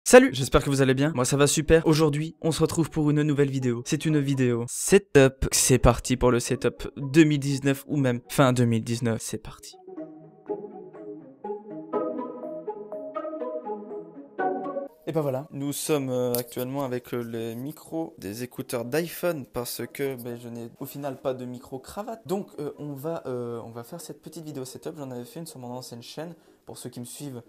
Salut, j'espère que vous allez bien, moi ça va super. Aujourd'hui, on se retrouve pour une nouvelle vidéo. C'est une vidéo setup. C'est parti pour le setup 2019 ou même fin 2019, c'est parti. Et ben voilà, nous sommes actuellement avec les micros des écouteurs d'iPhone parce que je n'ai au final pas de micro cravate. Donc on va faire cette petite vidéo setup. J'en avais fait une sur mon ancienne chaîne pour ceux qui me suivent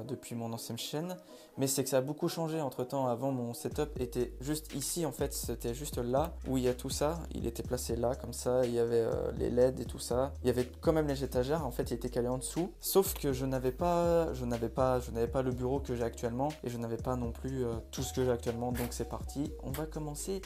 depuis mon ancienne chaîne. Mais c'est que ça a beaucoup changé entre temps. Avant, mon setup était juste ici en fait, c'était juste là où il y a tout ça. Il était placé là comme ça, il y avait les LED et tout ça. Il y avait quand même les étagères, en fait il était calé en dessous. Sauf que je n'avais pas le bureau que j'ai actuellement et je n'avais pas non plus tout ce que j'ai actuellement. Donc c'est parti, on va commencer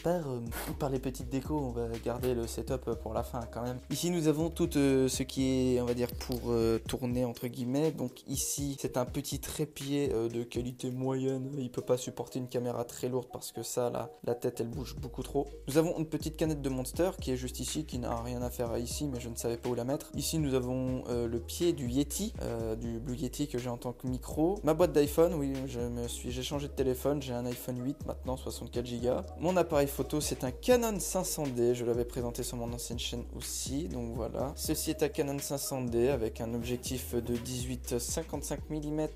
par les petites décos. On va garder le setup pour la fin quand même. Ici nous avons tout ce qui est, on va dire, pour tourner entre guillemets. Donc ici c'est un petit trépied de qualité moyenne. Il peut pas supporter une caméra très lourde parce que ça là, la tête elle bouge beaucoup trop. Nous avons une petite canette de Monster qui est juste ici, qui n'a rien à faire ici, mais je ne savais pas où la mettre. Ici nous avons le pied du Yeti, du Blue Yeti que j'ai en tant que micro. Ma boîte d'iPhone, oui, j'ai changé de téléphone, j'ai un iPhone 8 maintenant, 64 Go. Mon appareil photo c'est un Canon 500D, je l'avais présenté sur mon ancienne chaîne aussi, donc voilà. Ceci est un Canon 500D avec un objectif de 18-55 mm.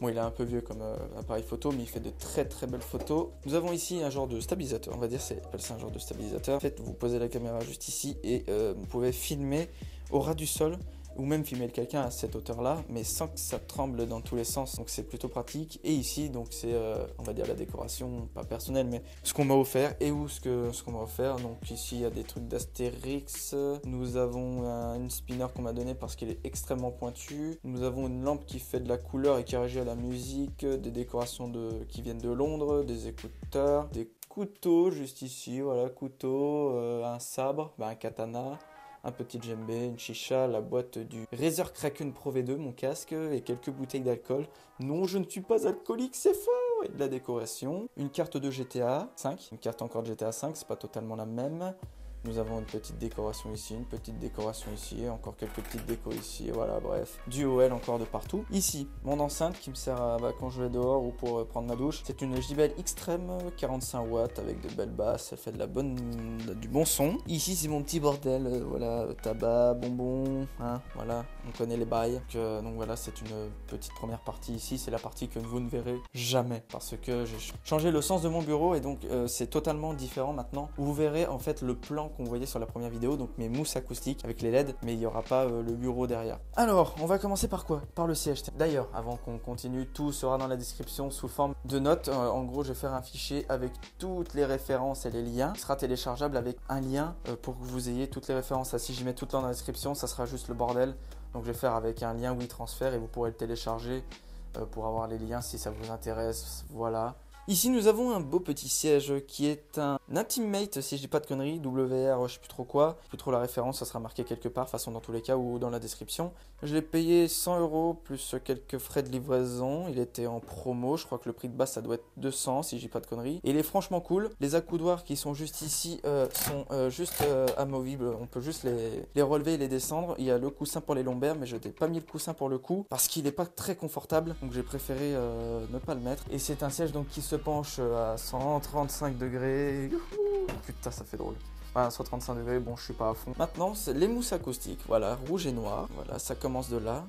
Bon, il est un peu vieux comme appareil photo, mais il fait de très très belles photos. Nous avons ici un genre de stabilisateur, on va dire, c'est un genre de stabilisateur. En fait, vous posez la caméra juste ici et vous pouvez filmer au ras du sol, ou même filmer quelqu'un à cette hauteur là, mais sans que ça tremble dans tous les sens, donc c'est plutôt pratique. Et ici donc c'est on va dire la décoration, pas personnelle, mais ce qu'on m'a offert et où ce qu'on m'a offert. Donc ici il y a des trucs d'Astérix, nous avons une spinner qu'on m'a donné parce qu'il est extrêmement pointu, nous avons une lampe qui fait de la couleur et qui réagit à la musique, des décorations qui viennent de Londres, des écouteurs, des couteaux juste ici, voilà, couteau, un sabre, un katana, un petit djembé, une chicha, la boîte du Razer Kraken Pro V2, mon casque, et quelques bouteilles d'alcool. Non, je ne suis pas alcoolique, c'est faux! Et de la décoration. Une carte de GTA 5, une carte encore de GTA 5, c'est pas totalement la même. Nous avons une petite décoration ici, une petite décoration ici, encore quelques petites décos ici, voilà, bref. Du OL encore de partout. Ici, mon enceinte qui me sert à quand je vais dehors ou pour prendre ma douche. C'est une JBL Extreme 45 watts avec de belles basses, ça fait du bon son. Ici, c'est mon petit bordel, voilà, tabac, bonbons, hein, voilà, on connaît les bails. Donc voilà, c'est une petite première partie ici, c'est la partie que vous ne verrez jamais parce que j'ai changé le sens de mon bureau et donc c'est totalement différent maintenant. Vous verrez en fait le plan qu'on voyait sur la première vidéo, donc mes mousses acoustiques avec les LED, mais il n'y aura pas le bureau derrière. Alors, on va commencer par quoi? Par le siège. D'ailleurs, avant qu'on continue, tout sera dans la description sous forme de notes. En gros, je vais faire un fichier avec toutes les références et les liens. Il sera téléchargeable avec un lien pour que vous ayez toutes les références. Si j'y mets tout dans la description, ça sera juste le bordel. Donc je vais faire avec un lien WeTransfer et vous pourrez le télécharger pour avoir les liens si ça vous intéresse. Voilà. Ici, nous avons un beau petit siège qui est un Intimate, si je dis pas de conneries, WR, je sais plus trop quoi, plus trop la référence, ça sera marqué quelque part, de toute façon dans tous les cas ou dans la description. Je l'ai payé 100 € plus quelques frais de livraison, il était en promo, je crois que le prix de base ça doit être 200 si je dis pas de conneries. Et il est franchement cool, les accoudoirs qui sont juste ici sont juste amovibles, on peut juste les relever et les descendre. Il y a le coussin pour les lombaires, mais je n'ai pas mis le coussin pour le cou parce qu'il n'est pas très confortable, donc j'ai préféré ne pas le mettre. Et c'est un siège donc qui se penche à 135 degrés. Putain, ça fait drôle. Voilà, 135 degrés, bon, je suis pas à fond. Maintenant, c'est les mousses acoustiques. Voilà, rouge et noir. Voilà, ça commence de là.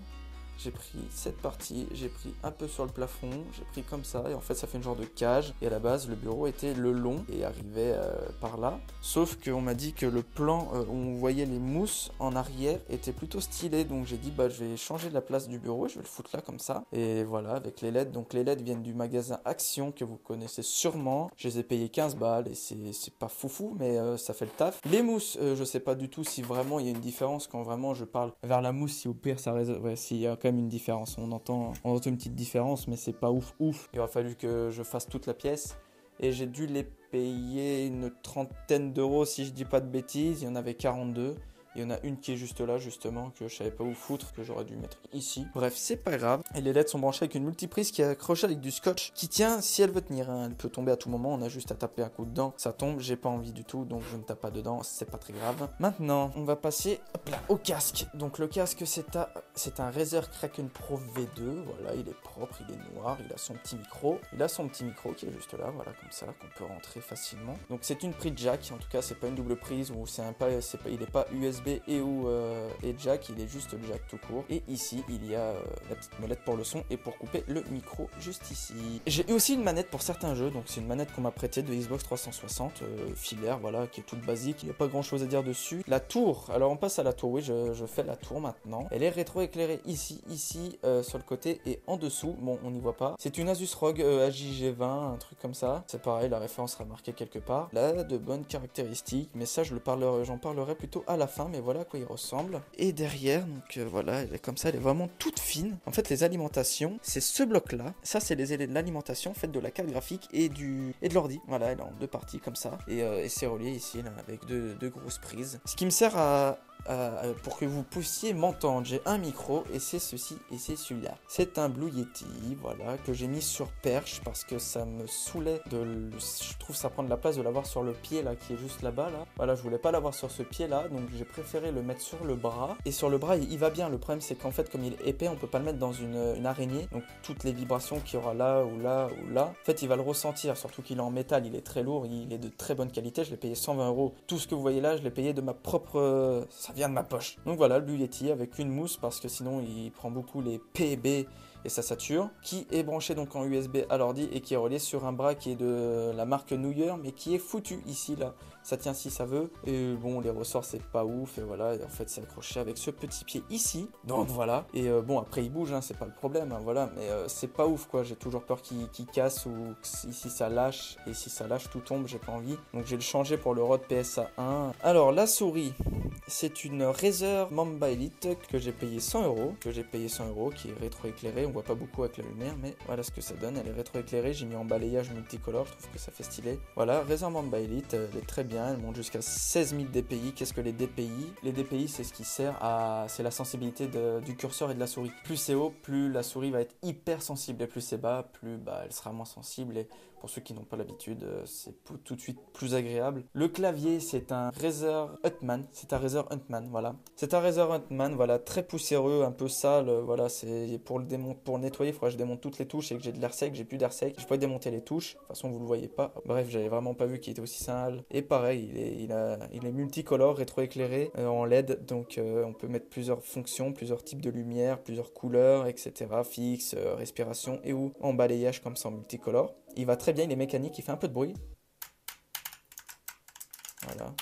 J'ai pris cette partie, j'ai pris un peu sur le plafond, j'ai pris comme ça, et en fait ça fait une genre de cage. Et à la base, le bureau était le long et arrivait par là. Sauf qu'on m'a dit que le plan où on voyait les mousses en arrière était plutôt stylé. Donc j'ai dit, je vais changer la place du bureau, je vais le foutre là comme ça. Et voilà, avec les LED. Donc les LED viennent du magasin Action que vous connaissez sûrement. Je les ai payés 15 balles et c'est pas foufou, mais ça fait le taf. Les mousses, je sais pas du tout si vraiment il y a une différence quand vraiment je parle vers la mousse, si au pire ça résonne. Ouais, s'il y a quand même une différence, on entend une petite différence, mais c'est pas ouf. Il aura fallu que je fasse toute la pièce et j'ai dû les payer une trentaine d'euros si je dis pas de bêtises. Il y en avait 42 Il y en a une qui est juste là justement, que je savais pas où foutre, que j'aurais dû mettre ici. Bref, c'est pas grave. Et les LED sont branchées avec une multiprise qui est accrochée avec du scotch qui tient si elle veut tenir, hein. Elle peut tomber à tout moment, on a juste à taper un coup dedans, ça tombe, j'ai pas envie du tout, donc je ne tape pas dedans, c'est pas très grave. Maintenant, on va passer hop là, au casque. Donc le casque, c'est un Razer Kraken Pro V2, voilà, il est propre, il est noir, il a son petit micro. Il a son petit micro qui est juste là, voilà, comme ça, qu'on peut rentrer facilement. Donc c'est une prise jack, en tout cas c'est pas une double prise, ou il est pas USB et jack, il est juste jack tout court. Et ici, il y a la petite molette pour le son et pour couper le micro juste ici. J'ai eu aussi une manette pour certains jeux, donc c'est une manette qu'on m'a prêtée de Xbox 360, filaire, voilà, qui est toute basique, il n'y a pas grand chose à dire dessus. La tour, alors on passe à la tour, oui, je fais la tour maintenant. Elle est rétro-éclairée ici, sur le côté et en dessous, bon, on n'y voit pas. C'est une Asus ROG AJG20, un truc comme ça. C'est pareil, la référence sera marquée quelque part. Là, de bonnes caractéristiques, mais ça, j'en parlerai plutôt à la fin, mais voilà à quoi il ressemble. Et derrière, donc voilà, elle est comme ça, elle est vraiment toute fine. En fait, les alimentations, c'est ce bloc-là. Ça, c'est les éléments de l'alimentation, faite de la carte graphique et de l'ordi. Voilà, elle est en deux parties comme ça. Et c'est relié ici, là, avec deux grosses prises. Ce qui me sert pour que vous puissiez m'entendre. J'ai un micro et c'est ceci et c'est celui-là. C'est un Blue Yeti, voilà, que j'ai mis sur perche parce que ça me saoulait je trouve ça prend de la place de l'avoir sur le pied là qui est juste là-bas là. Voilà, je voulais pas l'avoir sur ce pied là, donc j'ai préféré le mettre sur le bras. Et sur le bras, il va bien. Le problème c'est qu'en fait, comme il est épais, on peut pas le mettre dans une araignée. Donc toutes les vibrations qu'il y aura là ou là ou là, en fait, il va le ressentir. Surtout qu'il est en métal, il est très lourd, il est de très bonne qualité. Je l'ai payé 120 €. Tout ce que vous voyez là, je l'ai payé de ma propre. Ça vient de ma poche. Donc voilà, le Blue Yeti avec une mousse parce que sinon il prend beaucoup les PB et ça sature, qui est branché donc en USB à l'ordi et qui est relié sur un bras qui est de la marque Neuer mais qui est foutu ici là. Ça tient si ça veut. Et bon, les ressorts c'est pas ouf et voilà. Et en fait c'est accroché avec ce petit pied ici. Donc voilà. Et bon après il bouge, hein, c'est pas le problème. Hein, voilà. Mais c'est pas ouf quoi. J'ai toujours peur qu'il casse ou ici ça lâche. Et si ça lâche tout tombe, j'ai pas envie. Donc je vais le changer pour le Rode PSA 1. Alors la souris, c'est une Razer Mamba Elite que j'ai payé 100 €. Qui est rétro-éclairée. On voit pas beaucoup avec la lumière, mais voilà ce que ça donne. Elle est rétro-éclairée. J'ai mis en balayage multicolore. Je trouve que ça fait stylé. Voilà, Razer Mamba Elite, elle est très bien. Elle monte jusqu'à 16 000 dpi. Qu'est-ce que les dpi? Les dpi, c'est ce qui sert c'est la sensibilité du curseur et de la souris. Plus c'est haut, plus la souris va être hyper sensible. Et plus c'est bas, plus elle sera moins sensible. Et pour ceux qui n'ont pas l'habitude, c'est tout de suite plus agréable. Le clavier, c'est un Razer Huntman. Voilà. C'est un Razer Huntman, voilà, très poussiéreux, un peu sale. Voilà, c'est pour le nettoyer, il faudra que je démonte toutes les touches et que j'ai de l'air sec. J'ai plus d'air sec. Je peux pas démonter les touches. De toute façon, vous le voyez pas. Bref, j'avais vraiment pas vu qu'il était aussi sale. Et pareil, il est multicolore, rétro-éclairé en LED. Donc, on peut mettre plusieurs fonctions, plusieurs types de lumière, plusieurs couleurs, etc. Fixe, respiration et ou en balayage comme ça en multicolore. Il va très bien, il est mécanique, il fait un peu de bruit. Voilà.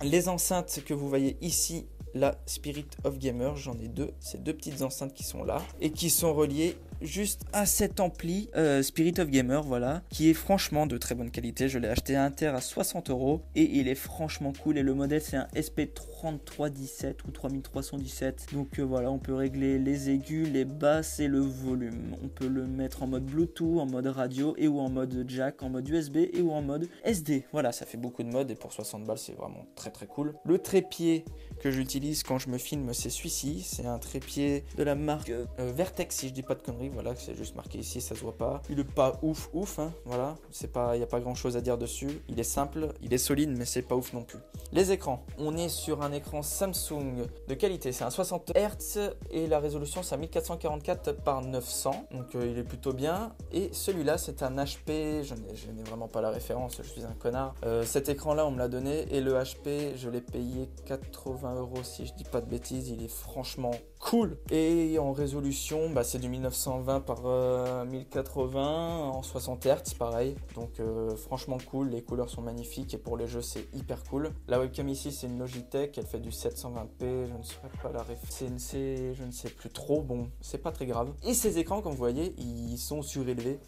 Les enceintes que vous voyez ici, la Spirit of Gamer, j'en ai deux. C'est deux petites enceintes qui sont là et qui sont reliées juste à cet ampli Spirit of Gamer, voilà, qui est franchement de très bonne qualité. Je l'ai acheté à Inter à 60 € et il est franchement cool. Et le modèle c'est un SP3317 ou 3317. Donc voilà, on peut régler les aigus, les basses et le volume. On peut le mettre en mode Bluetooth, en mode radio et ou en mode jack, en mode USB et ou en mode SD. Voilà, ça fait beaucoup de modes et pour 60 balles c'est vraiment très très cool. Le trépied que j'utilise quand je me filme, c'est celui-ci. C'est un trépied de la marque Vertex, si je dis pas de conneries. Voilà, c'est juste marqué ici, ça se voit pas. Il est pas ouf, hein, voilà. Il n'y a pas grand chose à dire dessus. Il est simple, il est solide, mais c'est pas ouf non plus. Les écrans. On est sur un écran Samsung de qualité. C'est un 60 Hz et la résolution c'est un 1444 par 900. Donc il est plutôt bien. Et celui-là, c'est un HP. Je n'ai vraiment pas la référence, je suis un connard. Cet écran-là, on me l'a donné. Et le HP, je l'ai payé 80 € si je dis pas de bêtises. Il est franchement cool. Et en résolution, c'est du 1920 par 1080 en 60 Hz, pareil. Donc franchement cool. Les couleurs sont magnifiques et pour les jeux, c'est hyper cool. La webcam ici, c'est une Logitech. Elle fait du 720p. Je ne saurais pas la ref. CNC, je ne sais plus trop. Bon, c'est pas très grave. Et ces écrans, comme vous voyez, ils sont surélevés.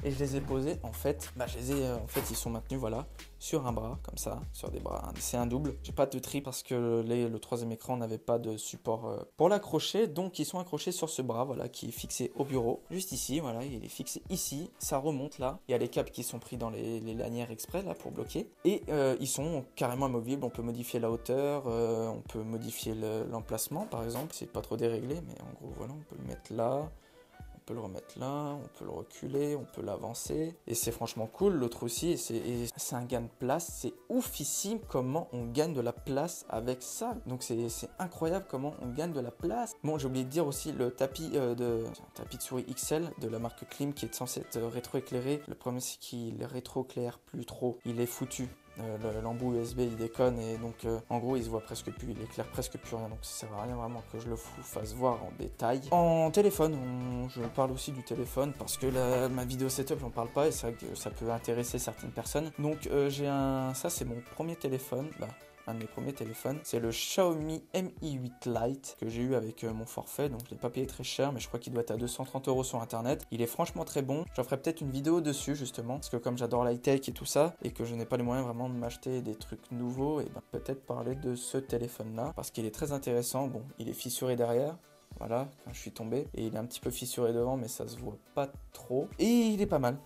et je les ai posés en fait, en fait ils sont maintenus voilà sur un bras comme ça, sur des bras, c'est un double. J'ai pas de tri parce que le troisième écran n'avait pas de support pour l'accrocher, donc ils sont accrochés sur ce bras voilà qui est fixé au bureau, juste ici voilà, il est fixé ici, ça remonte là, il y a les câbles qui sont pris dans les lanières exprès là pour bloquer, et ils sont carrément amovibles, on peut modifier la hauteur, on peut modifier l'emplacement par exemple, c'est pas trop déréglé, mais en gros voilà, on peut le mettre là. On peut le remettre là, on peut le reculer, on peut l'avancer. Et c'est franchement cool. L'autre aussi, et c'est un gain de place. C'est oufissime comment on gagne de la place avec ça. Donc c'est incroyable comment on gagne de la place. Bon, j'ai oublié de dire aussi le tapis de souris XL de la marque Klim qui est censé être rétroéclairé. Le problème c'est qu'il rétroéclaire plus trop. Il est foutu. L'embout USB il déconne et donc en gros il se voit presque plus, il éclaire presque plus rien, donc ça sert à rien vraiment que je le fasse voir en détail. En téléphone, je parle aussi du téléphone parce que ma vidéo setup j'en parle pas et c'est vrai que ça peut intéresser certaines personnes. Donc ça c'est mon premier téléphone, un de mes premiers téléphones, c'est le Xiaomi Mi 8 Lite que j'ai eu avec mon forfait, donc je l'ai pas payé très cher, mais je crois qu'il doit être à 230 € sur internet. Il est franchement très bon, j'en ferai peut-être une vidéo dessus justement, parce que comme j'adore l'high-tech et tout ça, et que je n'ai pas les moyens vraiment de m'acheter des trucs nouveaux, et peut-être parler de ce téléphone là, parce qu'il est très intéressant. Bon, il est fissuré derrière, voilà, quand je suis tombé, et il est un petit peu fissuré devant, mais ça se voit pas trop. Et il est pas mal,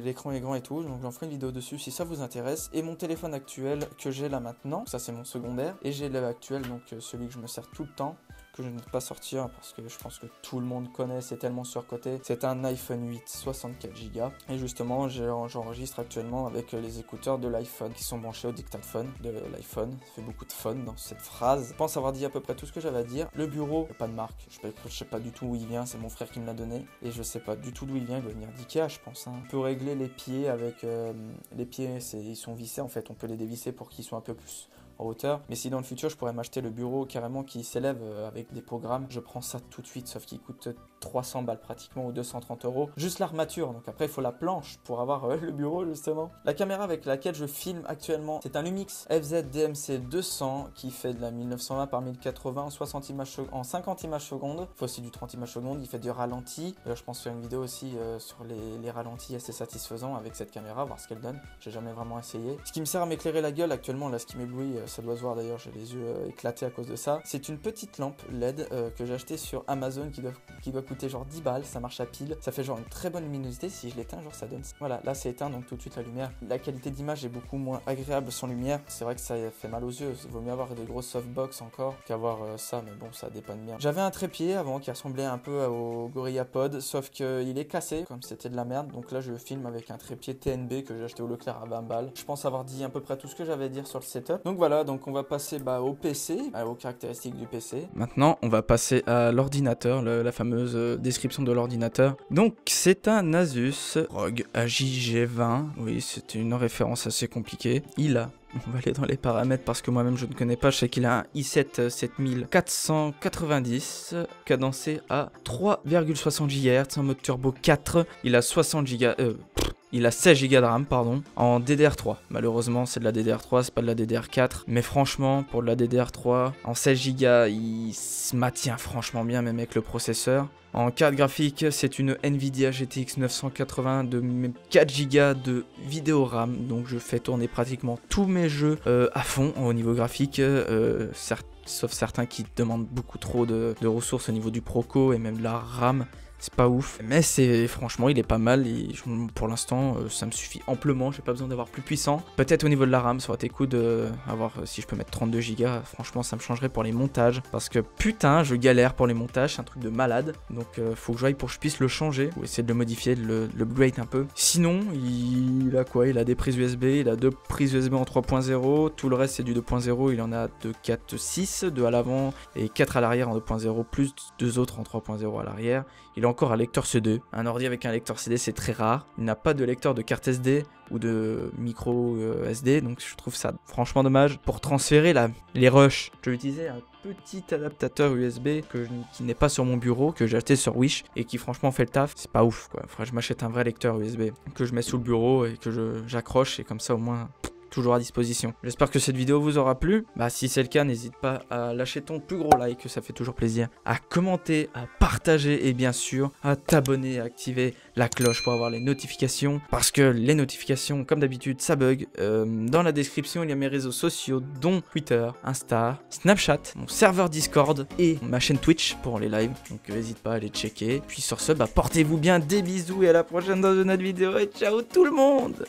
l'écran est grand et tout, donc j'en ferai une vidéo dessus si ça vous intéresse. Et mon téléphone actuel que j'ai là maintenant, ça c'est mon secondaire, et j'ai l'actuel, donc celui que je me sers tout le temps, que je ne peux pas sortir parce que je pense que tout le monde connaît, c'est tellement surcoté. C'est un iPhone 8 64 Go et justement j'enregistre actuellement avec les écouteurs de l'iPhone qui sont branchés au dictaphone de l'iPhone. Ça fait beaucoup de fun dans cette phrase. Je pense avoir dit à peu près tout ce que j'avais à dire. Le bureau, pas de marque, je sais pas du tout où il vient, c'est mon frère qui me l'a donné et je sais pas du tout d'où il vient, il doit venir d'Ikea je pense. On peut régler les pieds avec les pieds, ils sont vissés en fait, on peut les dévisser pour qu'ils soient un peu plus en hauteur, mais si dans le futur je pourrais m'acheter le bureau carrément qui s'élève avec des programmes, je prends ça tout de suite, sauf qu'il coûte 300 balles pratiquement ou 230 €, juste l'armature, donc après il faut la planche pour avoir le bureau justement. La caméra avec laquelle je filme actuellement, c'est un Lumix FZ DMC 200 qui fait de la 1920 par 1080 en 50 images secondes, il faut aussi du 30 images secondes, il fait du ralenti. Je pense faire une vidéo aussi sur les ralentis assez satisfaisants avec cette caméra, voir ce qu'elle donne, j'ai jamais vraiment essayé. Ce qui me sert à m'éclairer la gueule actuellement, là ce qui m'éblouit, ça doit se voir d'ailleurs, j'ai les yeux éclatés à cause de ça. C'est une petite lampe LED que j'ai acheté sur Amazon qui doit coûter genre 10 balles, ça marche à pile, ça fait genre une très bonne luminosité, si je l'éteins genre ça donne... Voilà, là c'est éteint donc tout de suite la lumière. La qualité d'image est beaucoup moins agréable sans lumière, c'est vrai que ça fait mal aux yeux, il vaut mieux avoir des grosses softbox encore qu'avoir ça, mais bon ça dépanne bien. J'avais un trépied avant qui ressemblait un peu au GorillaPod, sauf qu'il est cassé, comme c'était de la merde, donc là je filme avec un trépied TNB que j'ai acheté au Leclerc à 20 balles. Je pense avoir dit à peu près tout ce que j'avais à dire sur le setup. Donc voilà, donc on va passer au PC, aux caractéristiques du PC. Maintenant, on va passer à l'ordinateur, la fameuse description de l'ordinateur. Donc, c'est un Asus ROG AJ-G20. Oui, c'est une référence assez compliquée. On va aller dans les paramètres parce que moi-même je ne connais pas. Je sais qu'il a un i7 7490 cadencé à 3,60 GHz en mode turbo 4. Il a 16 Go de RAM, pardon, en DDR3. Malheureusement, c'est de la DDR3, c'est pas de la DDR4. Mais franchement, pour de la DDR3, en 16 Go, il se maintient franchement bien, même avec le processeur. En carte graphique, c'est une Nvidia GTX 980 de 4 Go de vidéo RAM. Donc je fais tourner pratiquement tous mes jeux à fond au niveau graphique. Sauf certains qui demandent beaucoup trop de ressources au niveau du Proco et même de la RAM. C'est pas ouf, mais franchement il est pas mal et pour l'instant ça me suffit amplement, j'ai pas besoin d'avoir plus puissant. Peut-être au niveau de la RAM, ça aurait été cool d'avoir, si je peux mettre 32 Go, franchement ça me changerait pour les montages, parce que putain je galère pour les montages, c'est un truc de malade, donc faut que je aille pour que je puisse le changer, ou essayer de le modifier, de le upgrade un peu. Sinon il a quoi? Il a des prises USB, il a 2 prises USB en 3.0, tout le reste c'est du 2.0, il en a de 4.6, 2 à l'avant et 4 à l'arrière en 2.0, plus 2 autres en 3.0 à l'arrière. Il a encore un lecteur CD. Un ordi avec un lecteur CD, c'est très rare. Il n'a pas de lecteur de carte SD ou de micro SD, donc je trouve ça franchement dommage. Pour transférer les rushs, je vais utiliser un petit adaptateur USB qui n'est pas sur mon bureau, que j'ai acheté sur Wish et qui franchement fait le taf. C'est pas ouf quoi. Faudrait que je m'achète un vrai lecteur USB que je mets sous le bureau et que j'accroche, et comme ça au moins toujours à disposition. J'espère que cette vidéo vous aura plu. Bah si c'est le cas, n'hésite pas à lâcher ton plus gros like, ça fait toujours plaisir, à commenter, à partager et bien sûr à t'abonner, à activer la cloche pour avoir les notifications, parce que les notifications, comme d'habitude, ça bug. Dans la description, il y a mes réseaux sociaux, dont Twitter, Insta, Snapchat, mon serveur Discord et ma chaîne Twitch pour les lives. Donc n'hésite pas à les checker. Puis sur ce, bah portez-vous bien, des bisous et à la prochaine dans une autre vidéo et ciao tout le monde.